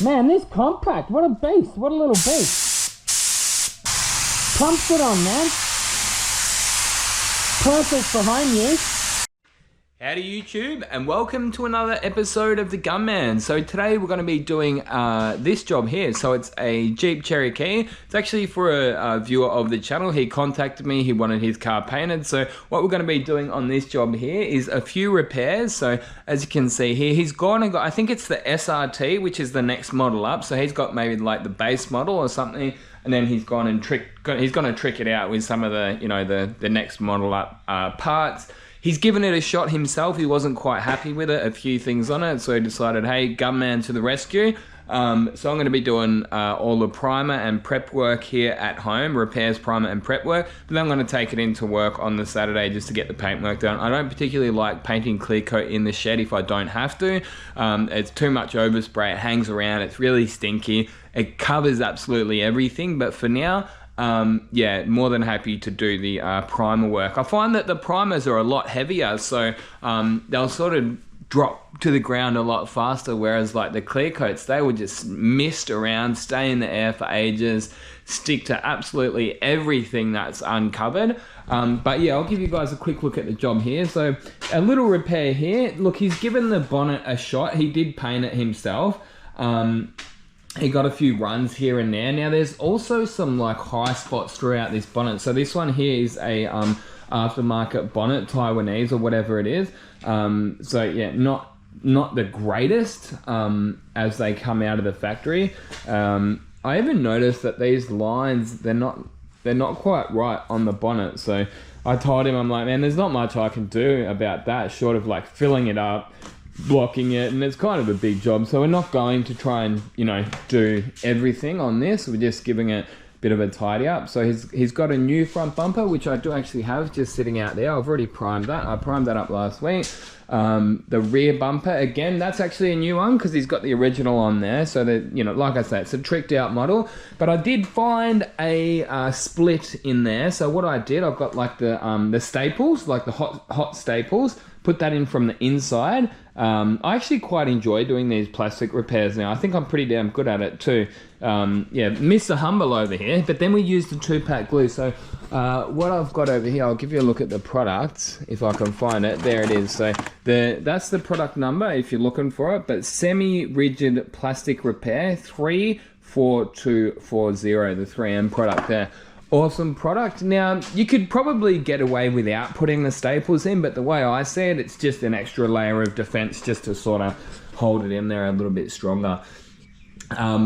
Man, this compact, what a beast, what a little beast. Pumps it on, man. Perfect for home use. Howdy YouTube, and welcome to another episode of the Gunman. So today we're going to be doing this job here. So it's a Jeep Cherokee. It's actually for a viewer of the channel. He contacted me, he wanted his car painted. So what we're going to be doing on this job here is a few repairs. So as you can see here, he's gone and got, I think it's the SRT, which is the next model up. So he's got maybe like the base model or something. And then he's gone and he's going to trick it out with some of the, the next model up parts. He's given it a shot himself. He wasn't quite happy with it, a few things on it, so he decided, hey, Gunman to the rescue. So I'm going to be doing all the primer and prep work here at home, repairs, primer and prep work, but then I'm going to take it into work on the Saturday just to get the paint work done. I don't particularly like painting clear coat in the shed if I don't have to. It's too much overspray, it hangs around, it's really stinky, it covers absolutely everything, but for now, yeah, more than happy to do the primer work. I find that the primers are a lot heavier, so they'll sort of drop to the ground a lot faster, whereas like the clear coats, they will just mist around, stay in the air for ages, stick to absolutely everything that's uncovered. But yeah, I'll give you guys a quick look at the job here. So a little repair here. Look, he's given the bonnet a shot. He did paint it himself. He got a few runs here and there. Now there's also some like high spots throughout this bonnet. So this one here is a aftermarket bonnet, Taiwanese or whatever it is. So yeah, not the greatest as they come out of the factory. I even noticed that these lines, they're not quite right on the bonnet. So I told him, I'm like, man, there's not much I can do about that short of like filling it up, blocking it, and it's kind of a big job, so we're not going to try and do everything on this. We're just giving it a bit of a tidy up. So he's got a new front bumper, which I do actually have just sitting out there. I've already primed that. I primed that up last week. The rear bumper, again, that's actually a new one because he's got the original on there. So that, like I said, it's a tricked out model, but I did find a split in there. So what I did, I've got like the staples, like the hot staples, put that in from the inside. I actually quite enjoy doing these plastic repairs now. I think I'm pretty damn good at it too. Yeah, Mr. Humble over here, but then we use the 2-pack glue. So what I've got over here, I'll give you a look at the product if I can find it. There it is. So that's the product number if you're looking for it, but semi-rigid plastic repair 34240, the 3M product there. Awesome product. Now, you could probably get away without putting the staples in, but the way I see it, it's just an extra layer of defense just to sort of hold it in there a little bit stronger.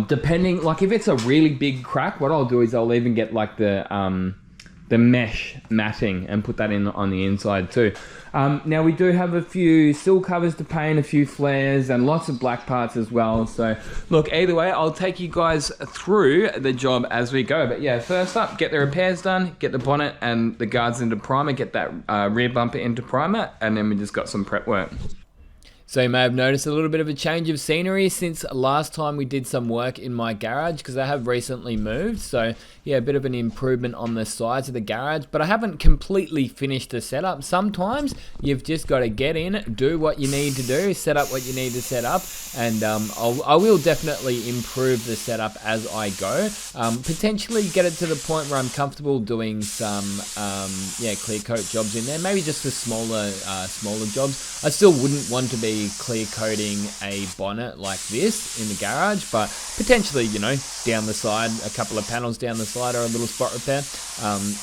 Depending, like if it's a really big crack, what I'll do is I'll even get like the mesh matting and put that in on the inside too. Now we do have a few sill covers to paint, a few flares, and lots of black parts as well. So look, either way, I'll take you guys through the job as we go. But yeah, first up, get the repairs done, get the bonnet and the guards into primer, get that rear bumper into primer, and then we just got some prep work. So you may have noticed a little bit of a change of scenery since last time we did some work in my garage, because I have recently moved. So yeah, a bit of an improvement on the size of the garage, but I haven't completely finished the setup. Sometimes you've just got to get in, do what you need to do, set up what you need to set up, and I will definitely improve the setup as I go. Potentially get it to the point where I'm comfortable doing some clear coat jobs in there, maybe just for smaller jobs. I still wouldn't want to be clear coating a bonnet like this in the garage, but potentially, down the side, a couple of panels down the side or a little spot repair.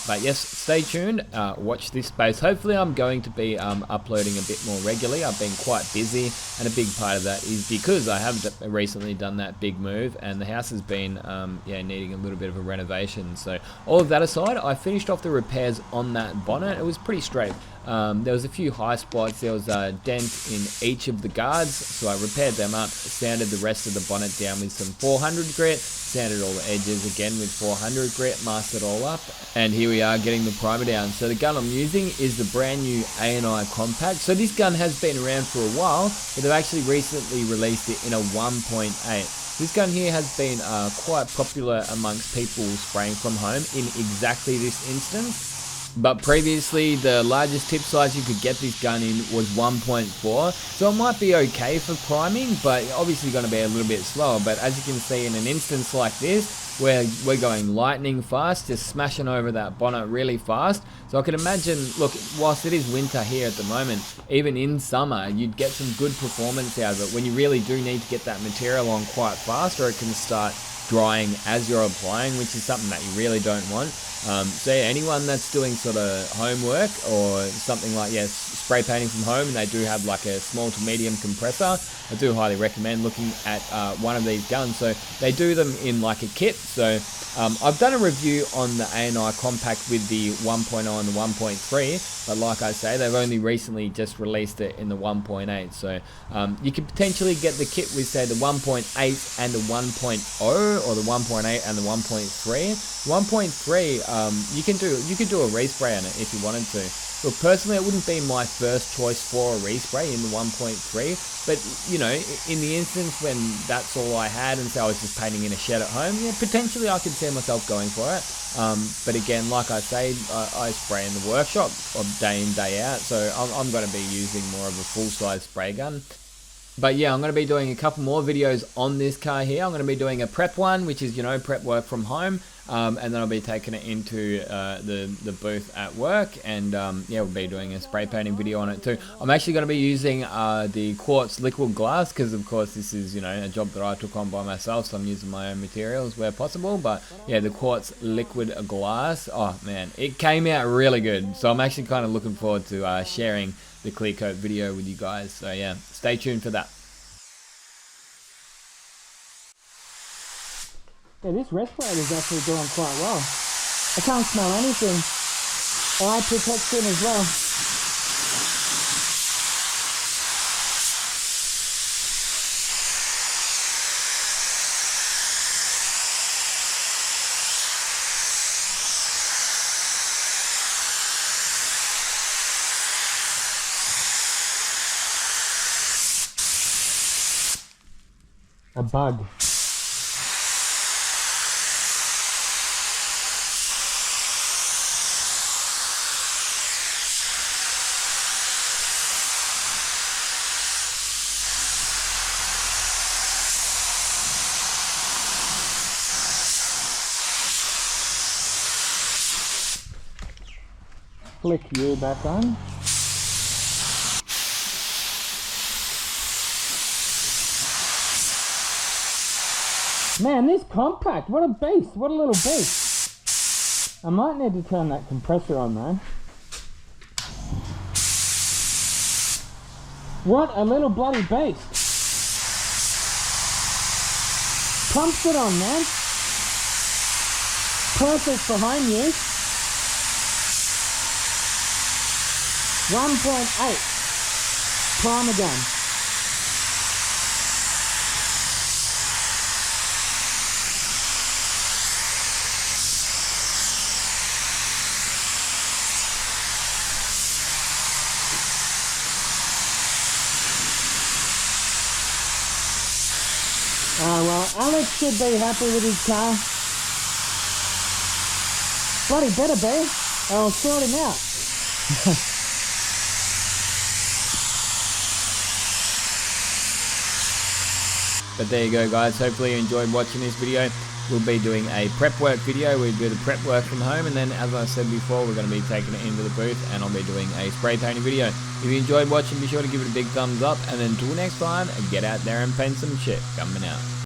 But yes, stay tuned, watch this space. Hopefully I'm going to be uploading a bit more regularly. I've been quite busy, and a big part of that is because I have recently done that big move, and the house has been needing a little bit of a renovation. So all of that aside, I finished off the repairs on that bonnet. It was pretty straight. There was a few high spots. There was a dent in each of the guards, so I repaired them up, sanded the rest of the bonnet down with some 400 grit, sanded all the edges again with 400 grit, masked it all up, and here we are getting the primer down. So the gun I'm using is the brand new A&I Compact. So this gun has been around for a while, but they've actually recently released it in a 1.8. This gun here has been quite popular amongst people spraying from home in exactly this instance. But previously, the largest tip size you could get this gun in was 1.4, so it might be okay for priming, but obviously going to be a little bit slower. But as you can see, in an instance like this, where we're going lightning fast, just smashing over that bonnet really fast. So I can imagine, look, whilst it is winter here at the moment, even in summer, you'd get some good performance out of it when you really do need to get that material on quite fast, or it can start drying as you're applying, which is something that you really don't want. So yeah, anyone that's doing sort of homework or something like, spray painting from home, and they do have like a small to medium compressor, I do highly recommend looking at one of these guns. So they do them in like a kit. So I've done a review on the A&I Compact with the 1.0 and the 1.3, but like I say, they've only recently just released it in the 1.8. So you could potentially get the kit with, say, the 1.8 and the 1.0, or the 1.8 and the 1.3. 1.3, you could do a respray on it if you wanted to. Look, personally, it wouldn't be my first choice for a respray in the 1.3, but, you know, in the instance when that's all I had, and so I was just painting in a shed at home, yeah, potentially I could see myself going for it. But again, like I say, I spray in the workshop day in, day out, so I'm going to be using more of a full-size spray gun. But yeah, I'm going to be doing a couple more videos on this car here. I'm going to be doing a prep one, which is, you know, prep work from home. And then I'll be taking it into the booth at work, and yeah, we'll be doing a spray painting video on it too. I'm actually going to be using the quartz liquid glass, because of course this is, you know, a job that I took on by myself, so I'm using my own materials where possible. But yeah, the quartz liquid glass, oh man, it came out really good. So I'm actually kind of looking forward to sharing the clear coat video with you guys. So yeah, stay tuned for that. Yeah, this respirator is actually doing quite well. I can't smell anything. Eye protection as well. A bug. Flick you back on. Man, this compact, what a beast, what a little beast. I might need to turn that compressor on though. What a little bloody beast. Pumps it on, man. Perfect for home use. 1.8 primer gun. Oh well, Alex should be happy with his car. Bloody better be. I'll sort him out. But there you go, guys. Hopefully you enjoyed watching this video. We'll be doing a prep work video. We do the prep work from home, and then, as I said before, we're going to be taking it into the booth, and I'll be doing a spray painting video. If you enjoyed watching, be sure to give it a big thumbs up, and until next time, get out there and paint some shit. Gunman out.